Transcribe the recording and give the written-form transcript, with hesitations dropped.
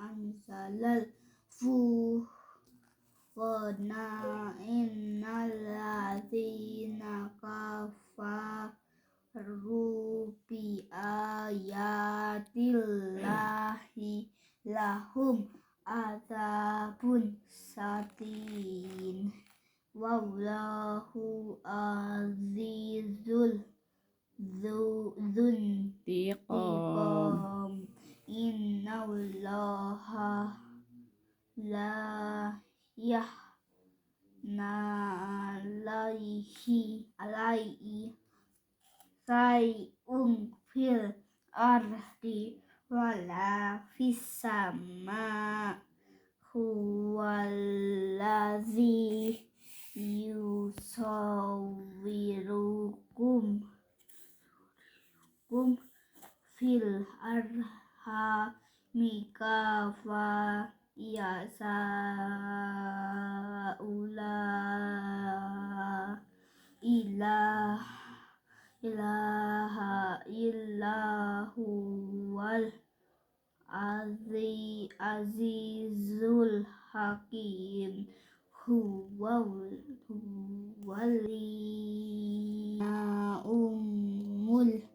anzalal furqana innal ladzina kafaru bi ayatillahi lahum adzabun satin wallahu azizul dzuntiqam innallaha la yahna alaihi say'un fil ardi wala fis sama huwallazi yusawwirukum fil arhami kaifa yasa'ula ilaha illahuwal azizul hakim huwal umul